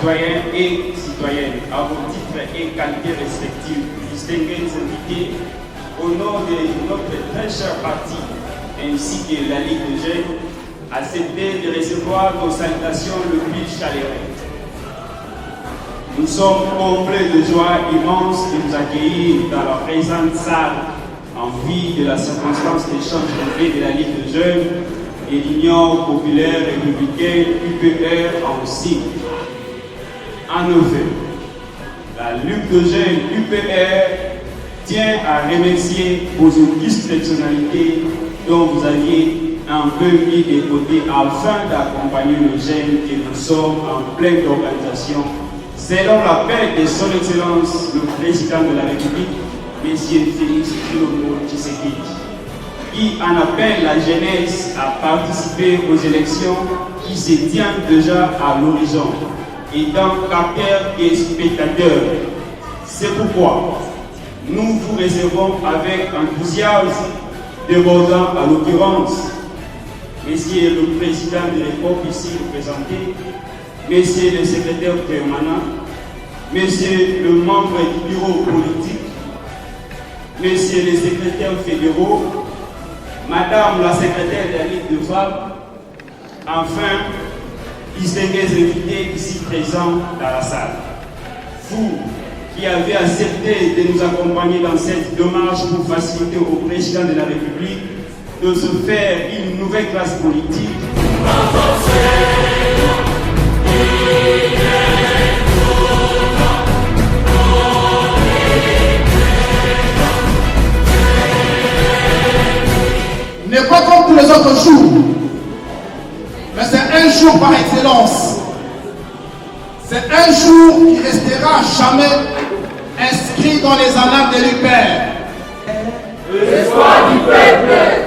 Citoyens et citoyennes, à vos titres et qualités respectifs, distingués invités, au nom de notre très cher parti ainsi que la Ligue des Jeunes, acceptez de recevoir nos salutations le plus chaleureuses. Nous sommes complets de joie immense de vous accueillir dans la présente salle en vue de la circonstance d'échange de la Ligue des Jeunes et l'Union populaire républicaine UPR en sigle. En effet, la Ligue des Jeunes UPR tient à remercier vos illustres personnalités dont vous aviez un peu mis de côté afin d'accompagner nos jeunes que nous sommes en pleine organisation selon l'appel de son Excellence le Président de la République, M. Félix Tshisekedi, qui en appelle la jeunesse à participer aux élections qui se tiennent déjà à l'horizon, étant qu'acteurs et spectateurs. C'est pourquoi nous vous recevons avec enthousiasme, débordant à l'occurrence Monsieur le Président de l'Europe ici représenté, Monsieur le Secrétaire permanent, Monsieur le membre du bureau politique, Monsieur les secrétaires fédéraux, Madame la secrétaire de la Ligue de femmes, enfin, distingués invités ici présents dans la salle. Vous qui avez accepté de nous accompagner dans cette démarche pour faciliter au Président de la République de se faire une nouvelle classe politique. N'est pas comme tous les autres jours, mais c'est un jour par excellence. C'est un jour qui restera jamais inscrit dans les annales de l'UPR. L'espoir du peuple.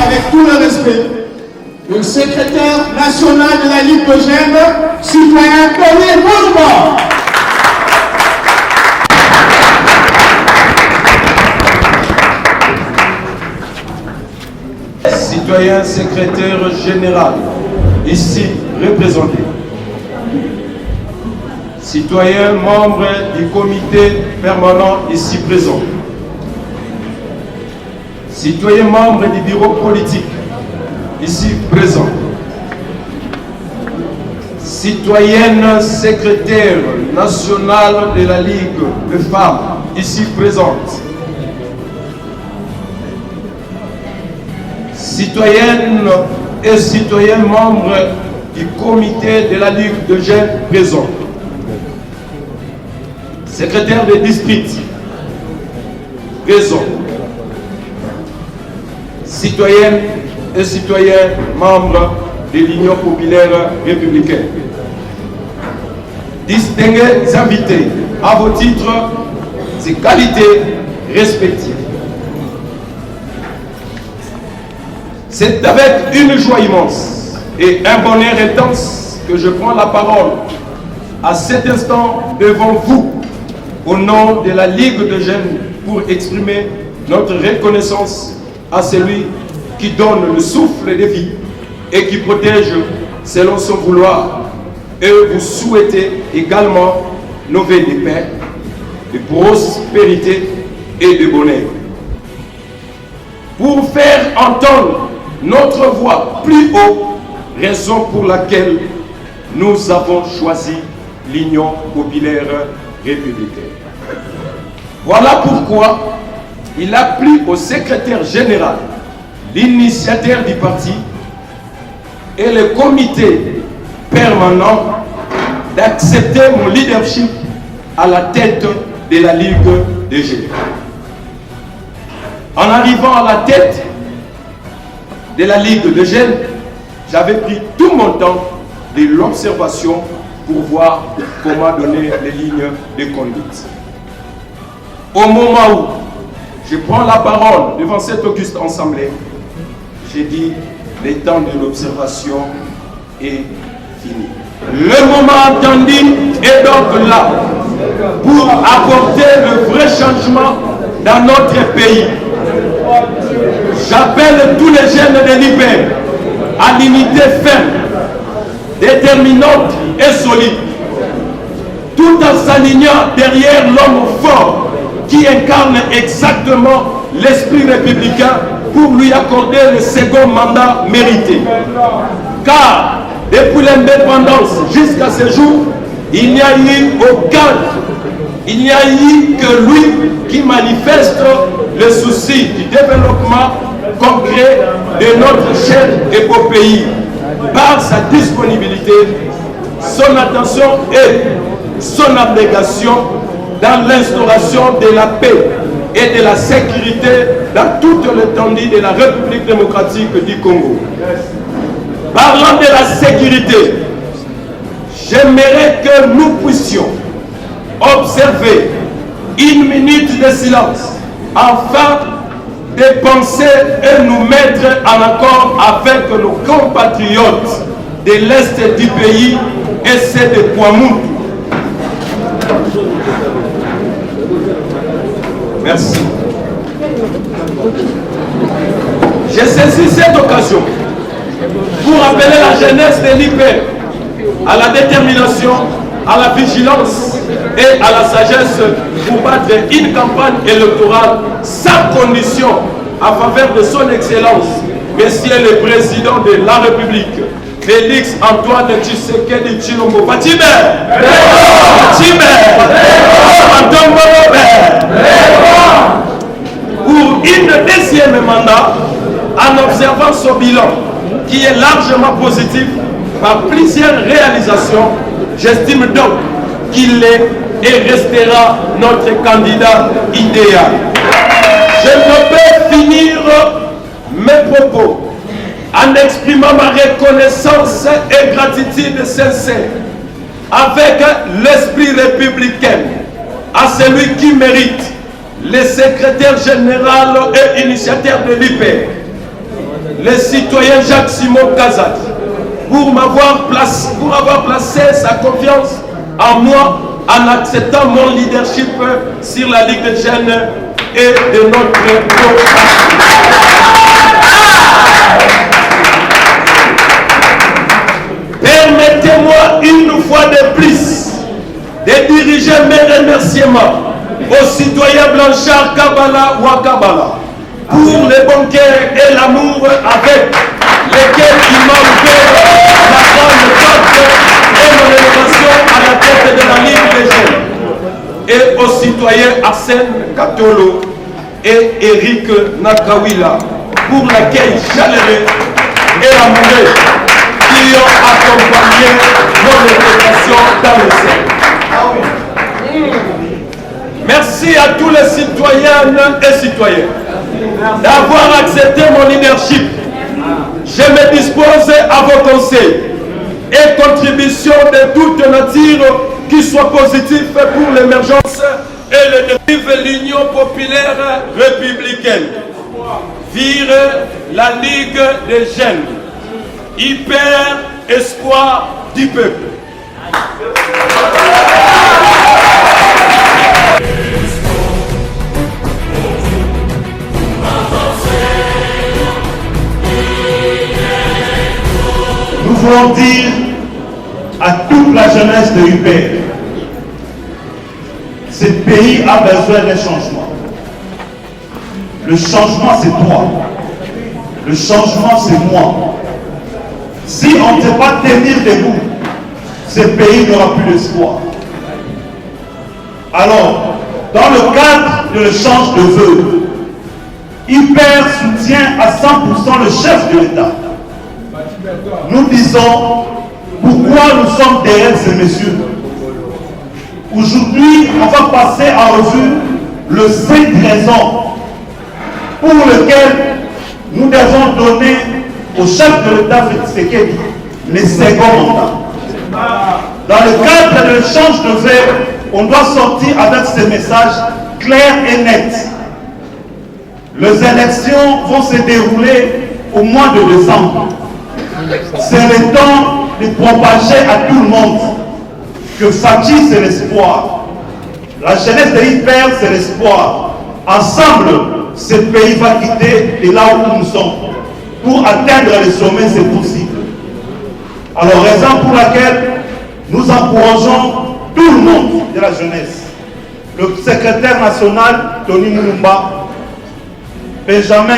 Avec tout le respect, le secrétaire national de la Ligue des Jeunes, citoyen Tony Bourba. Citoyen secrétaire général, ici représenté. Citoyen membre du comité permanent, ici présent. Citoyen membre du bureau politique, ici présent. Citoyenne secrétaire nationale de la Ligue des femmes, ici présente. Citoyennes et citoyens membres du comité de la Ligue des jeunes présents. Secrétaire de district, présent. Citoyennes et citoyens membres de l'Union populaire républicaine. Distingués invités à vos titres et qualités respectives. C'est avec une joie immense et un bonheur intense que je prends la parole à cet instant devant vous au nom de la Ligue des jeunes pour exprimer notre reconnaissance à celui qui donne le souffle de vie et qui protège selon son vouloir. Et vous souhaitez également nos vœux de paix, de prospérité et de bonheur. Pour faire entendre notre voix plus haut, raison pour laquelle nous avons choisi l'Union populaire républicaine. Voilà pourquoi il a plu au secrétaire général, l'initiateur du parti et le comité permanent d'accepter mon leadership à la tête de la Ligue des jeunes. En arrivant à la tête de la Ligue des jeunes, j'avais pris tout mon temps de l'observation pour voir comment donner les lignes de conduite. Au moment où je prends la parole devant cette auguste assemblée, j'ai dit, le temps de l'observation est fini. Le moment attendu est donc là pour apporter le vrai changement dans notre pays. J'appelle tous les jeunes de l'IPR à l'unité ferme, déterminante et solide, tout en s'alignant derrière l'homme fort qui incarne exactement l'esprit républicain pour lui accorder le second mandat mérité. Car depuis l'indépendance jusqu'à ce jour, il n'y a eu il n'y a eu que lui qui manifeste le souci du développement concret de notre cher et beau pays par sa disponibilité, son attention et son abnégation dans l'instauration de la paix et de la sécurité dans toute l'étendue de la République démocratique du Congo. Parlant de la sécurité, j'aimerais que nous puissions observer une minute de silence afin de penser et nous mettre en accord avec nos compatriotes de l'Est du pays et ceux de Kwamoutou. Merci. J'ai saisi cette occasion pour appeler la jeunesse de l'IPR à la détermination, à la vigilance et à la sagesse pour battre une campagne électorale sans condition en faveur de son excellence, Monsieur le Président de la République, Félix Antoine Tshisekedi Tshilombo. Fatime! Pour une deuxième mandat, en observant son bilan, qui est largement positif par plusieurs réalisations, j'estime donc qu'il est et restera notre candidat idéal. Je ne peux finir mes propos en exprimant ma reconnaissance et gratitude sincère avec l'esprit républicain à celui qui mérite, le secrétaire général et initiateur de l'IPR, le citoyen Jacques-Simon Kazadi, pour avoir placé sa confiance en moi en acceptant mon leadership sur la Ligue des jeunes et de notre parti. Permettez-moi une fois de plus de diriger mes remerciements aux citoyens Blanchard Kabala Wakabala pour le bon cœur et l'amour avec lesquels ils m'ont fait la grande porte et mon élévation à la tête de la Ligue des jeunes, et aux citoyens Arsène Katolo et Eric Nakawila pour l'accueil chaleureux et amoureux qui ont accompagné mon intégration dans le sein. Merci à tous les citoyennes et citoyens d'avoir accepté mon leadership. Je me dispose à vos conseils et contributions de toute nature qui soient positifs pour l'émergence et le vive l'Union populaire républicaine. Vive la Ligue des jeunes. Hyper espoir du peuple. Nous voulons dire à toute la jeunesse de UPR, ce pays a besoin d'un changement. Le changement, c'est toi. Le changement, c'est moi. Si on ne sait pas tenir debout, ce pays n'aura plus d'espoir. Alors, dans le cadre de l'échange de vœux, Hyper soutient à 100% le chef de l'État. Nous disons pourquoi nous sommes derrière ces messieurs. Aujourd'hui, on va passer en revue le 5 raisons pour lesquelles nous devons donner au chef de l'État Félix Tshisekedi les seconds mandats. Dans le cadre de l'échange de vœux, on doit sortir avec ces messages clairs et nets. Les élections vont se dérouler au mois de décembre. C'est le temps de propager à tout le monde que Fatih c'est l'espoir. La jeunesse de Hyper c'est l'espoir. Ensemble, ce pays va quitter de là où nous sommes. Pour atteindre les sommets, c'est possible. Alors, raison pour laquelle nous encourageons tout le monde de la jeunesse. Le secrétaire national, Tony Moulumba, Benjamin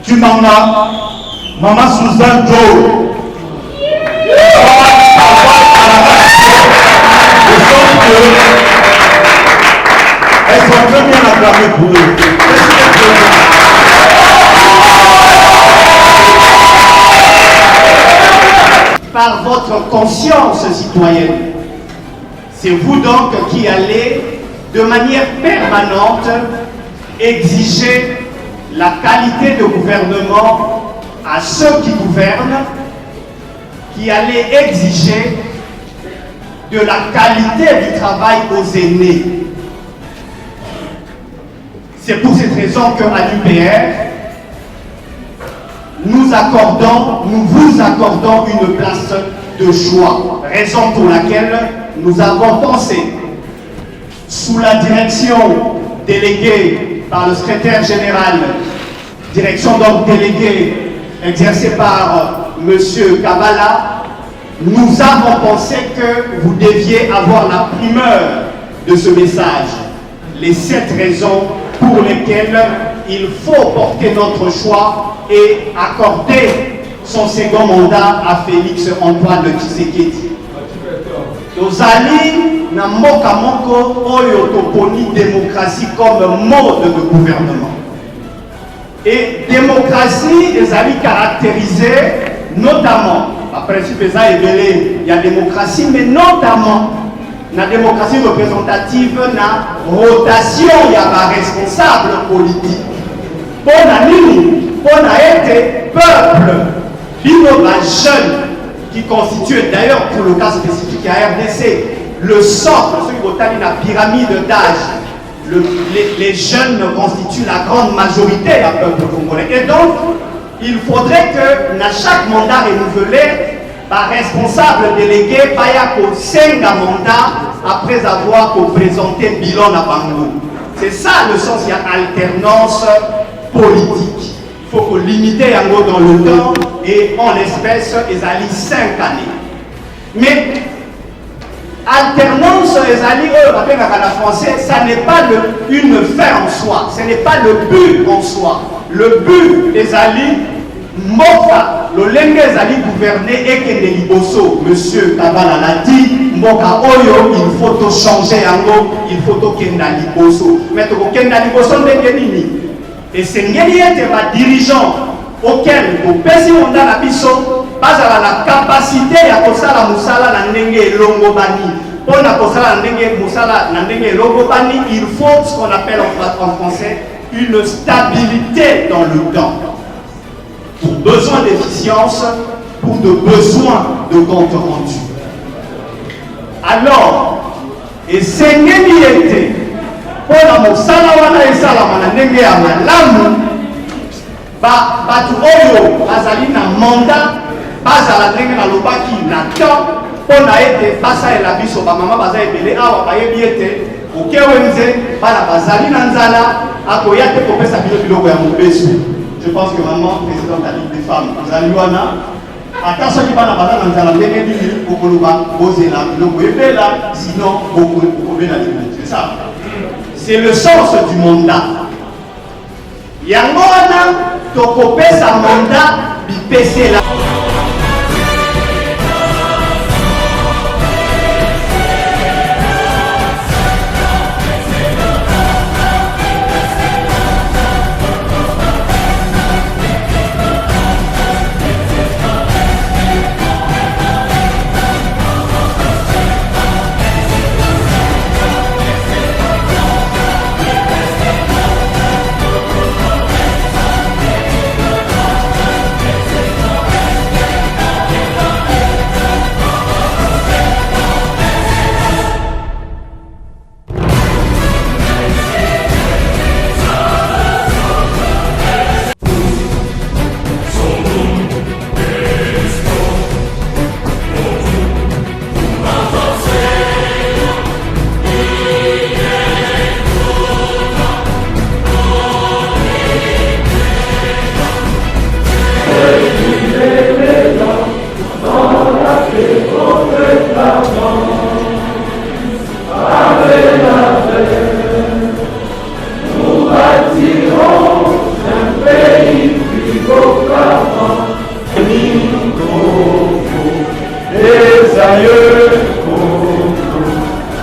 Tumanga, Maman Suzanne Joe, elles sont très bien acclamées pour eux. Par votre conscience citoyenne, c'est vous donc qui allez de manière permanente exiger la qualité de gouvernement à ceux qui gouvernent, qui allez exiger de la qualité du travail aux aînés. C'est pour cette raison qu'à l'UPR, nous vous accordons une place de choix. Raison pour laquelle nous avons pensé, sous la direction déléguée par le secrétaire général, direction donc déléguée exercée par M. Kabala, nous avons pensé que vous deviez avoir la primeur de ce message. Les 7 raisons pour lesquelles il faut porter notre choix et accorder son second mandat à Félix Antoine Tshisekedi. Tozali na mboka moko oyo toponi démocratie comme mode de gouvernement. Et démocratie est caractérisée notamment, par principe il y a démocratie, mais notamment la démocratie représentative, la rotation, il y a un responsable politique. Pour la ligne, pour être peuple, l'innova jeune qui constitue d'ailleurs pour le cas spécifique à RDC, le socle, ceux qui ont la pyramide d'âge, les jeunes constituent la grande majorité du peuple congolais. Et donc, il faudrait que dans chaque mandat renouvelé, par responsable délégué, Payako 5 mandats après avoir présenté bilan à Bango. C'est ça le sens, il y a alternance politique. Il faut limiter dans le temps et en l'espèce, ils allaient 5 années. Mais alternance, en français, ça n'est pas une fin en soi, ce n'est pas le but en soi. Le but des alliés, Mboka, le lenge ezali gouverner et que les liboso, monsieur Kabala l'a dit, Mboka Oyo, il faut tout changer yango, il faut tout kenda liboso. Mais tout kenda liboso ndenge nini. Et c'est ngeliete ma dirigeant auquel vous pesi monda na biso, pas à la capacité à kosala musala na ndenge longo bani. Pour na kosala na ndenge musala na ndenge longo bani, il faut ce qu'on appelle en français une stabilité dans le temps. Pour besoin d'efficience, pour de besoins de compte rendu. Alors, et c'est n'était pour la Mosala et Salamana Nenge à Malamu, Batu Oyo, Azali na mandat, Bazala Nenge na Lobaki, Natan, pour na été Basa et la Biso, Maman Baza et Bele, Awa Bayebiete, au Kewenze, Bala Bazali Nanzala, Akoyate Kopesa Bilo Bilo Yamubesu. Je pense que maman, présidente de la Ligue des femmes, Zaliwana, ata soki bana baza na nzala ndenge nini okoloba bozela biloko ebela sinon okobela libulu. C'est ça. C'est le sens du mandat. Yango wana tokopesa mandat bipesela.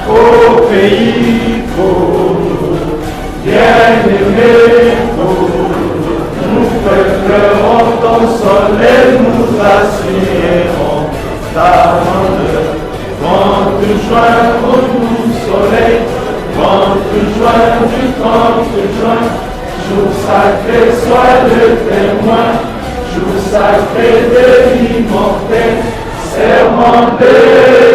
Au pays Congo, bien-aimé Congo, nous pleurons ton soleil, nous assurerons ta grandeur. Vent de juin, au nous soleil, vent de juin, du 30 juin, jour sacré, sois le témoin, jour sacré de l'immortel, serment de